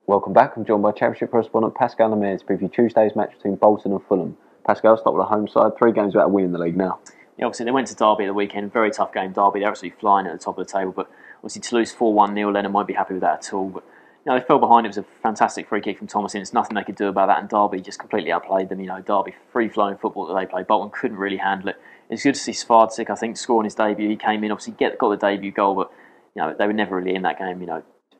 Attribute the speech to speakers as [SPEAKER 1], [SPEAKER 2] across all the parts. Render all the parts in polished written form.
[SPEAKER 1] Welcome back. I'm joined by Championship correspondent Pascal Lemaire to preview Tuesday's match between Bolton and Fulham. Pascal, start with the home side. 3 games without winning the league now.
[SPEAKER 2] Yeah, obviously they went to Derby at the weekend. Very tough game. Derby, they're absolutely flying at the top of the table. But obviously to lose 4-1, Neil Lennon won't be happy with that at all. But they fell behind. It was a fantastic free kick from Thomas. There's nothing they could do about that. And Derby just completely outplayed them. Derby, free-flowing football that they play. Bolton couldn't really handle it. It's good to see Svardsik, I think, scoring his debut. He came in, obviously got the debut goal, but they were never really in that game.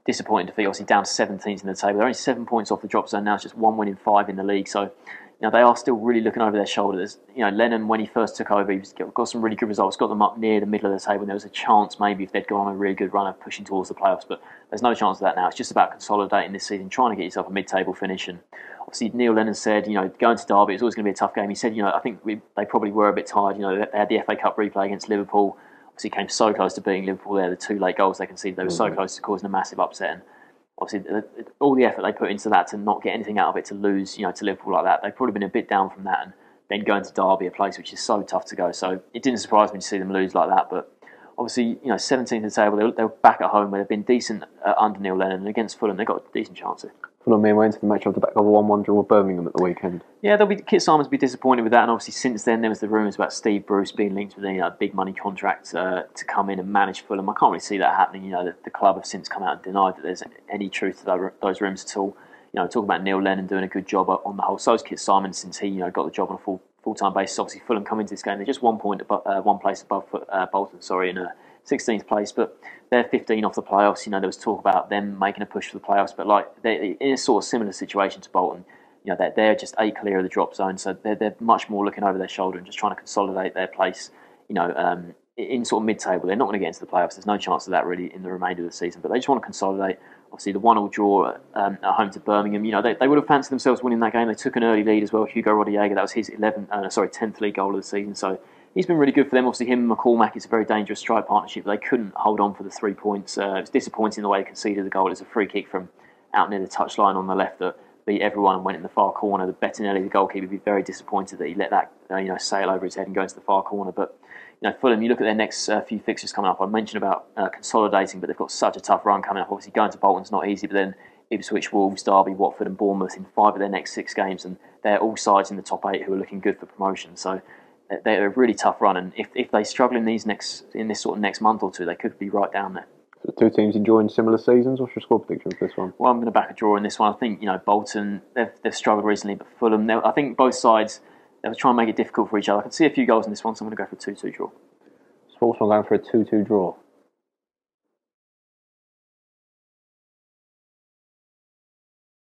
[SPEAKER 2] Disappointing defeat, obviously down to 17th in the table. They're only 7 points off the drop zone now. It's just 1 win in 5 in the league. So, they are still really looking over their shoulders. Lennon, when he first took over, he's got some really good results, got them up near the middle of the table, and there was a chance maybe if they'd gone on a really good run of pushing towards the playoffs, but there's no chance of that now. It's just about consolidating this season, trying to get yourself a mid-table finish. And obviously Neil Lennon said, going to Derby, it's always going to be a tough game. He said, I think they probably were a bit tired. They had the FA Cup replay against Liverpool. Obviously came so close to beating Liverpool there, the 2 late goals they conceded. They were so close to causing a massive upset. And obviously, all the effort they put into that to not get anything out of it, to lose, to Liverpool like that, they've probably been a bit down from that, and then going to Derby, a place which is so tough to go. So it didn't surprise me to see them lose like that. But obviously, 17th in the table, they were back at home where they've been decent under Neil Lennon, and against Fulham, they got a decent chance here.
[SPEAKER 1] Fulham went into the match off the back of a 1-1 draw with Birmingham at the weekend.
[SPEAKER 2] Yeah, Kit Simons will be disappointed with that, and obviously since then there was the rumours about Steve Bruce being linked with a big money contract to come in and manage Fulham. I can't really see that happening. The club have since come out and denied that there's any truth to those rumours at all. Talk about Neil Lennon doing a good job on the whole. So is Kit Simons since he got the job on a full-time basis. Obviously Fulham come into this game, they're just 1 point above, 1 place above Bolton, in 16th place, but they're 15 off the playoffs. There was talk about them making a push for the playoffs, but they're in a sort of similar situation to Bolton. They're just 8 clear of the drop zone, so they're much more looking over their shoulder and just trying to consolidate their place. In sort of mid-table, they're not going to get into the playoffs. There's no chance of that really in the remainder of the season, but they just want to consolidate. Obviously, the 1-1 draw at home to Birmingham. They would have fancied themselves winning that game. They took an early lead as well. Hugo Rodallega, that was his 10th league goal of the season. So he's been really good for them. Obviously, him and McCormack, it's a very dangerous strike partnership. They couldn't hold on for the 3 points. It was disappointing the way they conceded the goal. It was a free kick from out near the touchline on the left that beat everyone and went in the far corner. The Bettinelli, the goalkeeper, would be very disappointed that he let that sail over his head and go into the far corner. But Fulham, you look at their next few fixtures coming up. I mentioned about consolidating, but they've got such a tough run coming up. Obviously, going to Bolton's not easy, but then Ipswich, Wolves, Derby, Watford and Bournemouth in 5 of their next 6 games, and they're all sides in the top 8 who are looking good for promotion. So they're a really tough run, and if they struggle in this sort of next month or two, they could be right down there.
[SPEAKER 1] So the 2 teams enjoying similar seasons. What's your score prediction for this one?
[SPEAKER 2] Well, I'm going to back a draw in this one. I think Bolton, they've struggled recently, but Fulham, I think both sides, they'll try and make it difficult for each other. I can see a few goals in this one, so I'm going to go for a 2-2 draw.
[SPEAKER 1] Sportsman going for a 2-2 draw.